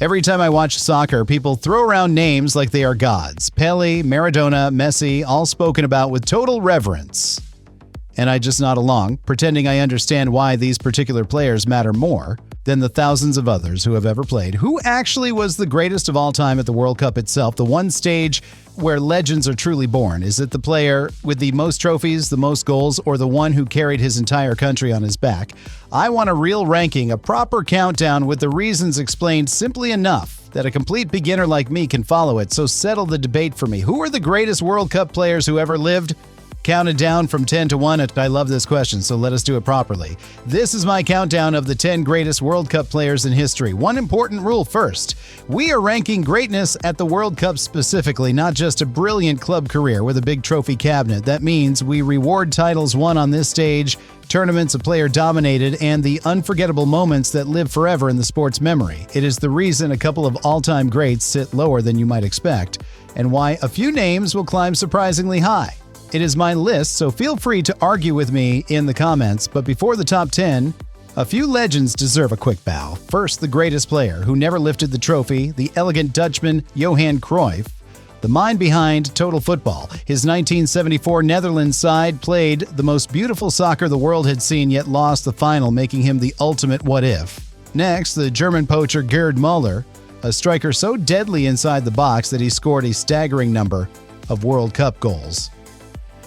Every time I watch soccer, people throw around names like they are gods. Pele, Maradona, Messi, all spoken about with total reverence. And I just nod along, pretending I understand why these particular players matter more than the thousands of others who have ever played. Who actually was the greatest of all time at the World Cup itself, the one stage where legends are truly born? Is it the player with the most trophies, the most goals, or the one who carried his entire country on his back? I want a real ranking, a proper countdown with the reasons explained simply enough that a complete beginner like me can follow it. So settle the debate for me. Who are the greatest World Cup players who ever lived? Counted down from 10 to 1. I love this question, so let us do it properly. This is my countdown of the 10 greatest World Cup players in history. One important rule first. We are ranking greatness at the World Cup specifically, not just a brilliant club career with a big trophy cabinet. That means we reward titles won on this stage, tournaments a player dominated, and the unforgettable moments that live forever in the sport's memory. It is the reason a couple of all-time greats sit lower than you might expect, and why a few names will climb surprisingly high. It is my list, so feel free to argue with me in the comments. But before the top 10, a few legends deserve a quick bow. First, the greatest player who never lifted the trophy, the elegant Dutchman Johan Cruyff, the mind behind total football. His 1974 Netherlands side played the most beautiful soccer the world had seen, yet lost the final, making him the ultimate what-if. Next, the German poacher Gerd Müller, a striker so deadly inside the box that he scored a staggering number of World Cup goals.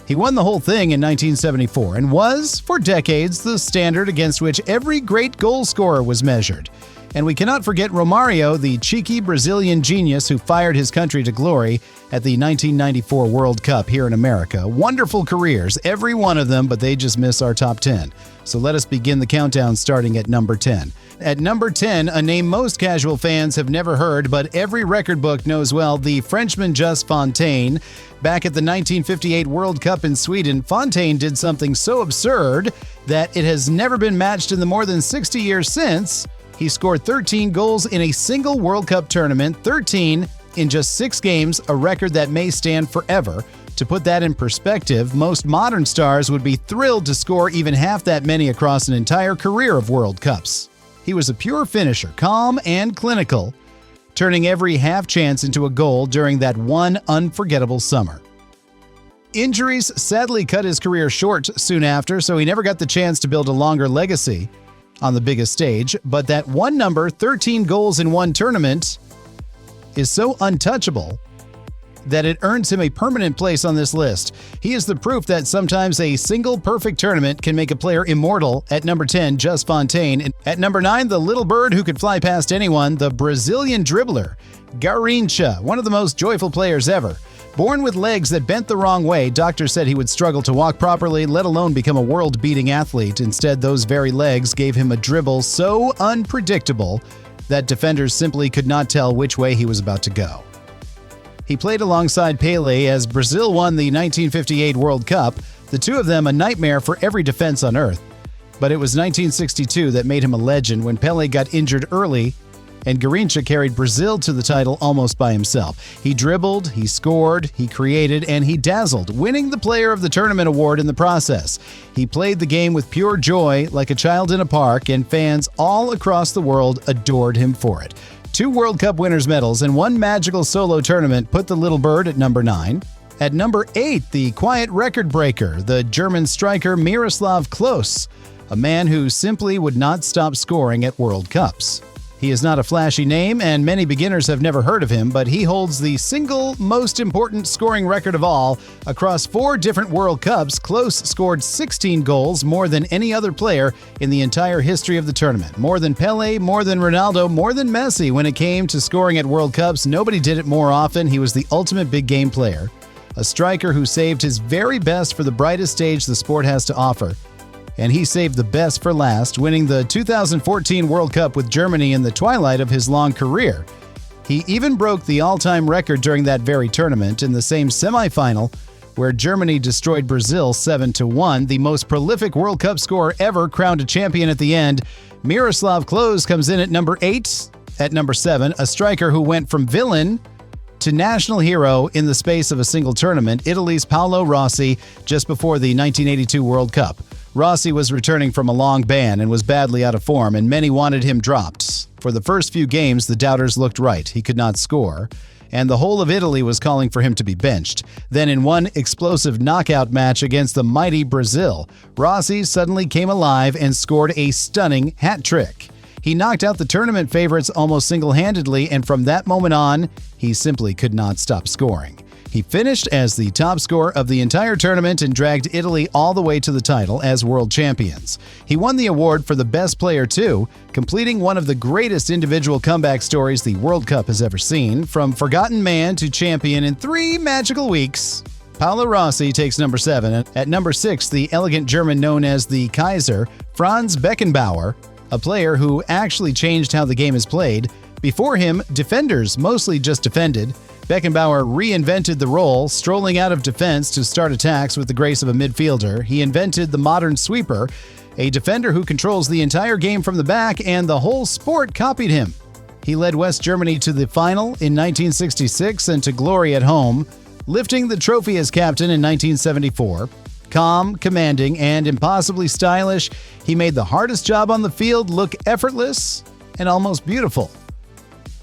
He won the whole thing in 1974 and was, for decades, the standard against which every great goal scorer was measured. And we cannot forget Romário, the cheeky Brazilian genius who fired his country to glory at the 1994 World Cup here in America. Wonderful careers, every one of them, but they just miss our top 10. So let us begin the countdown starting at number 10. At number 10, a name most casual fans have never heard, but every record book knows well, the Frenchman Just Fontaine. Back at the 1958 World Cup in Sweden, Fontaine did something so absurd that it has never been matched in the more than 60 years since. He scored 13 goals in a single World Cup tournament, 13 in just 6 games, a record that may stand forever. To put that in perspective, most modern stars would be thrilled to score even half that many across an entire career of World Cups. He was a pure finisher, calm and clinical, turning every half chance into a goal during that one unforgettable summer. Injuries sadly cut his career short soon after, so he never got the chance to build a longer legacy on the biggest stage, but that one number, 13 goals in one tournament, is so untouchable that it earns him a permanent place on this list. He is the proof that sometimes a single perfect tournament can make a player immortal. At number 10, Just Fontaine. And at number 9, the little bird who could fly past anyone, the Brazilian dribbler, Garrincha, one of the most joyful players ever. Born with legs that bent the wrong way, doctors said he would struggle to walk properly, let alone become a world-beating athlete. Instead, those very legs gave him a dribble so unpredictable that defenders simply could not tell which way he was about to go. He played alongside Pele as Brazil won the 1958 World Cup, the two of them a nightmare for every defense on earth. But it was 1962 that made him a legend when Pele got injured early and Garrincha carried Brazil to the title almost by himself. He dribbled, he scored, he created, and he dazzled, winning the Player of the Tournament award in the process. He played the game with pure joy, like a child in a park, and fans all across the world adored him for it. 2 World Cup winners' medals and 1 magical solo tournament put the little bird at number 9. At number 8, the quiet record breaker, the German striker Miroslav Klose, a man who simply would not stop scoring at World Cups. He is not a flashy name, and many beginners have never heard of him, but he holds the single most important scoring record of all. Across 4 different World Cups, Klose scored 16 goals, more than any other player in the entire history of the tournament. More than Pele, more than Ronaldo, more than Messi. When it came to scoring at World Cups, nobody did it more often. He was the ultimate big game player, a striker who saved his very best for the brightest stage the sport has to offer. And he saved the best for last, winning the 2014 World Cup with Germany in the twilight of his long career. He even broke the all-time record during that very tournament in the same semifinal, where Germany destroyed Brazil 7-1, the most prolific World Cup scorer ever crowned a champion at the end. Miroslav Klose comes in at number 8. At number 7, a striker who went from villain to national hero in the space of a single tournament, Italy's Paolo Rossi, just before the 1982 World Cup. Rossi was returning from a long ban and was badly out of form, and many wanted him dropped. For the first few games, the doubters looked right. He could not score, and the whole of Italy was calling for him to be benched. Then in one explosive knockout match against the mighty Brazil, Rossi suddenly came alive and scored a stunning hat trick. He knocked out the tournament favorites almost single-handedly, and from that moment on, he simply could not stop scoring. He finished as the top scorer of the entire tournament and dragged Italy all the way to the title as world champions. He won the award for the best player too, completing one of the greatest individual comeback stories the World Cup has ever seen, from forgotten man to champion in 3 magical weeks. Paolo Rossi takes number 7. At number 6, the elegant German known as the Kaiser, Franz Beckenbauer, a player who actually changed how the game is played. Before him, defenders mostly just defended. Beckenbauer reinvented the role, strolling out of defense to start attacks with the grace of a midfielder. He invented the modern sweeper, a defender who controls the entire game from the back, and the whole sport copied him. He led West Germany to the final in 1966 and to glory at home, lifting the trophy as captain in 1974. Calm, commanding, and impossibly stylish, he made the hardest job on the field look effortless and almost beautiful.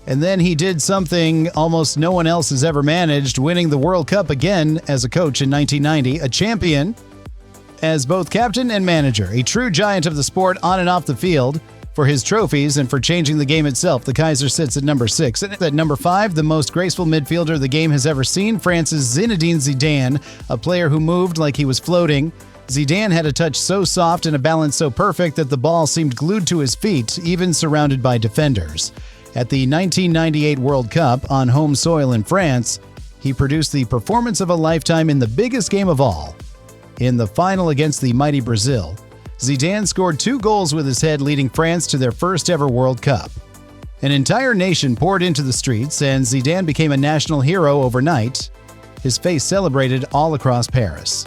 And then he did something almost no one else has ever managed, winning the World Cup again as a coach in 1990, a champion as both captain and manager, a true giant of the sport on and off the field. For his trophies and for changing the game itself, the Kaiser sits at number 6. And at number 5, the most graceful midfielder the game has ever seen, France's Zinedine Zidane, a player who moved like he was floating. Zidane had a touch so soft and a balance so perfect that the ball seemed glued to his feet, even surrounded by defenders. At the 1998 World Cup on home soil in France, he produced the performance of a lifetime in the biggest game of all. In the final against the mighty Brazil, Zidane scored 2 goals with his head, leading France to their first ever World Cup. An entire nation poured into the streets, and Zidane became a national hero overnight, his face celebrated all across Paris.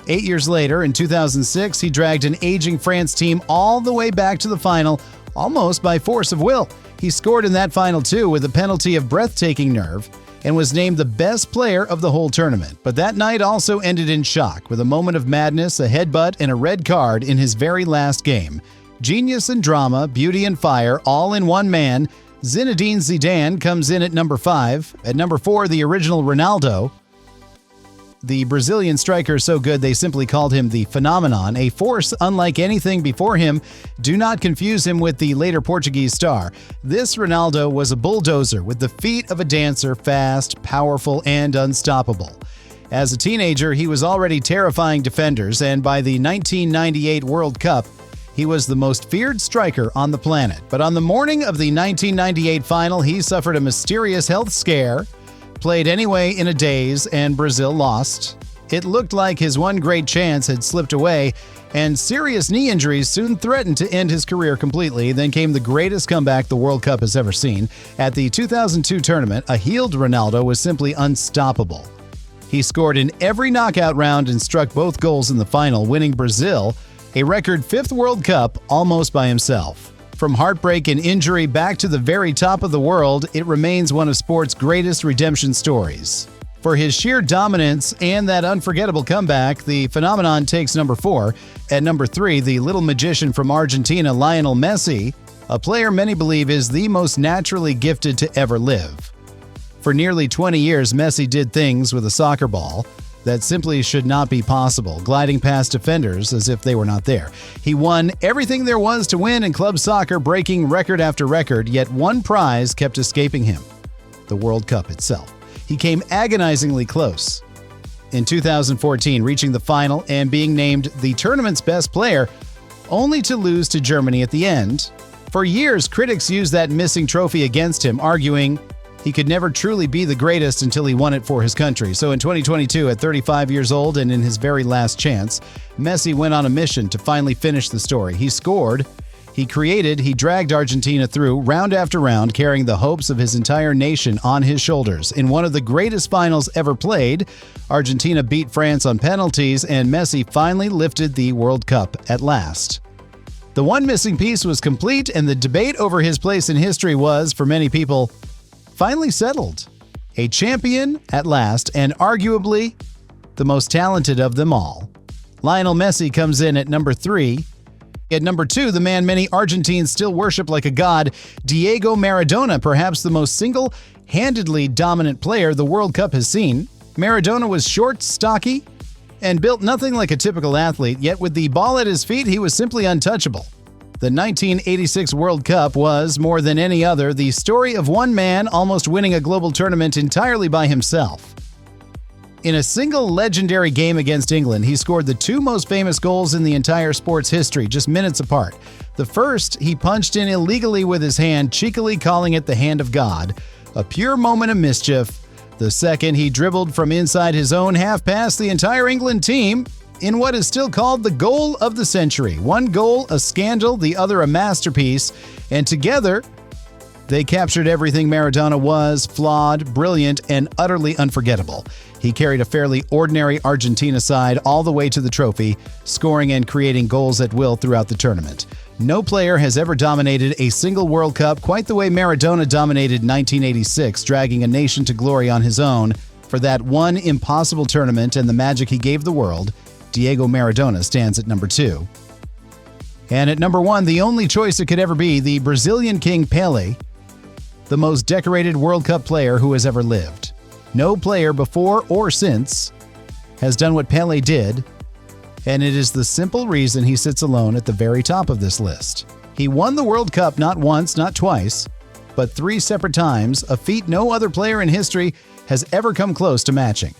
8 years later, in 2006, he dragged an aging France team all the way back to the final, almost by force of will. He scored in that final too with a penalty of breathtaking nerve and was named the best player of the whole tournament. But that night also ended in shock with a moment of madness, a headbutt, and a red card in his very last game. Genius and drama, beauty and fire, all in one man. Zinedine Zidane comes in at number 5. At number 4, the original Ronaldo. The Brazilian striker so good they simply called him the Phenomenon, a force unlike anything before him. Do not confuse him with the later Portuguese star. This Ronaldo was a bulldozer with the feet of a dancer, fast, powerful, and unstoppable. As a teenager, he was already terrifying defenders, and by the 1998 World Cup, he was the most feared striker on the planet. But on the morning of the 1998 final, he suffered a mysterious health scare, played anyway in a daze, and Brazil lost. It looked like his one great chance had slipped away, and serious knee injuries soon threatened to end his career completely. Then came the greatest comeback the World Cup has ever seen. At the 2002 tournament, a healed Ronaldo was simply unstoppable. He scored in every knockout round and struck both goals in the final, winning Brazil a record 5th World Cup almost by himself. From heartbreak and injury back to the very top of the world, it remains one of sport's greatest redemption stories. For his sheer dominance and that unforgettable comeback, the Phenomenon takes number 4. At number 3, the little magician from Argentina, Lionel Messi, a player many believe is the most naturally gifted to ever live. For nearly 20 years, Messi did things with a soccer ball that simply should not be possible, gliding past defenders as if they were not there. He won everything there was to win in club soccer, breaking record after record, yet one prize kept escaping him: the World Cup itself. He came agonizingly close in 2014, reaching the final and being named the tournament's best player, only to lose to Germany at the end. For years, critics used that missing trophy against him, arguing he could never truly be the greatest until he won it for his country. So in 2022, at 35 years old and in his very last chance, Messi went on a mission to finally finish the story. He scored, he created, he dragged Argentina through round after round, carrying the hopes of his entire nation on his shoulders. In one of the greatest finals ever played, Argentina beat France on penalties, and Messi finally lifted the World Cup at last. The one missing piece was complete, and the debate over his place in history was, for many people, finally settled. A champion at last, and arguably the most talented of them all. Lionel Messi comes in at number 3. At number 2, the man many Argentines still worship like a god, Diego Maradona, perhaps the most single-handedly dominant player the World Cup has seen. Maradona was short, stocky, and built nothing like a typical athlete, yet with the ball at his feet, he was simply untouchable. The 1986 World Cup was, more than any other, the story of one man almost winning a global tournament entirely by himself. In a single legendary game against England, he scored the 2 most famous goals in the entire sport's history, just minutes apart. The first, he punched in illegally with his hand, cheekily calling it the hand of God, a pure moment of mischief. The second, he dribbled from inside his own half past the entire England team in what is still called the goal of the century. One goal, a scandal, the other a masterpiece, and together, they captured everything Maradona was: flawed, brilliant, and utterly unforgettable. He carried a fairly ordinary Argentina side all the way to the trophy, scoring and creating goals at will throughout the tournament. No player has ever dominated a single World Cup quite the way Maradona dominated 1986, dragging a nation to glory on his own. For that one impossible tournament and the magic he gave the world, Diego Maradona stands at number 2. And at number 1, the only choice it could ever be, the Brazilian king Pele, the most decorated World Cup player who has ever lived. No player before or since has done what Pele did, and it is the simple reason he sits alone at the very top of this list. He won the World Cup not once, not twice, but 3 separate times, a feat no other player in history has ever come close to matching.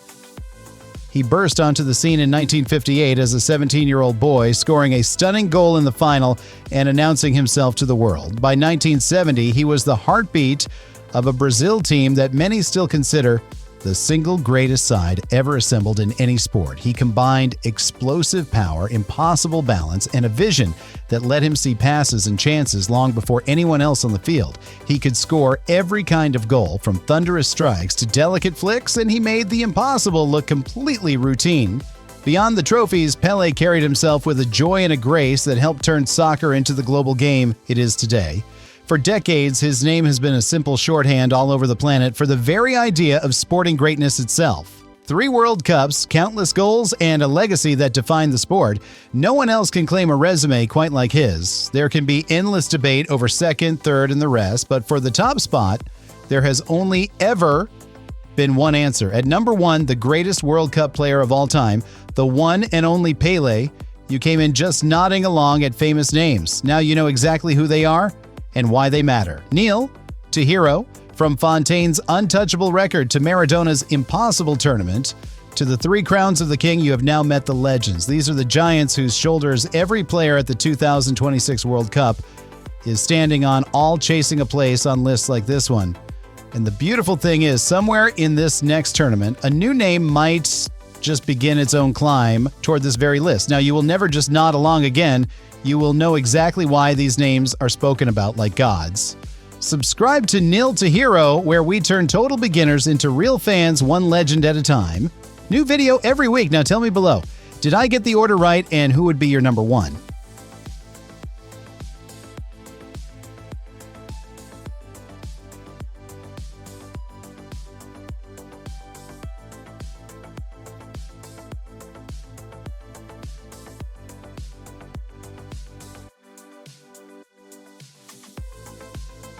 He burst onto the scene in 1958 as a 17-year-old boy, scoring a stunning goal in the final and announcing himself to the world. By 1970, he was the heartbeat of a Brazil team that many still consider the single greatest side ever assembled in any sport. He combined explosive power, impossible balance, and a vision that let him see passes and chances long before anyone else on the field. He could score every kind of goal, from thunderous strikes to delicate flicks, and he made the impossible look completely routine. Beyond the trophies, Pele carried himself with a joy and a grace that helped turn soccer into the global game it is today. For decades, his name has been a simple shorthand all over the planet for the very idea of sporting greatness itself. 3 World Cups, countless goals, and a legacy that define the sport. No one else can claim a resume quite like his. There can be endless debate over second, third, and the rest, but for the top spot, there has only ever been one answer. At number 1, the greatest World Cup player of all time, the one and only Pele. You came in just nodding along at famous names. Now you know exactly who they are and why they matter. Kneel to hero. From Fontaine's untouchable record to Maradona's impossible tournament, to the 3 crowns of the king, you have now met the legends. These are the giants whose shoulders every player at the 2026 World Cup is standing on, all chasing a place on lists like this one. And the beautiful thing is, somewhere in this next tournament, a new name might just begin its own climb toward this very list. Now, you will never just nod along again. You will know exactly why these names are spoken about like gods. Subscribe to Kneel to Hero, where we turn total beginners into real fans, one legend at a time. New video every week. Now tell me below, did I get the order right, and who would be your number 1?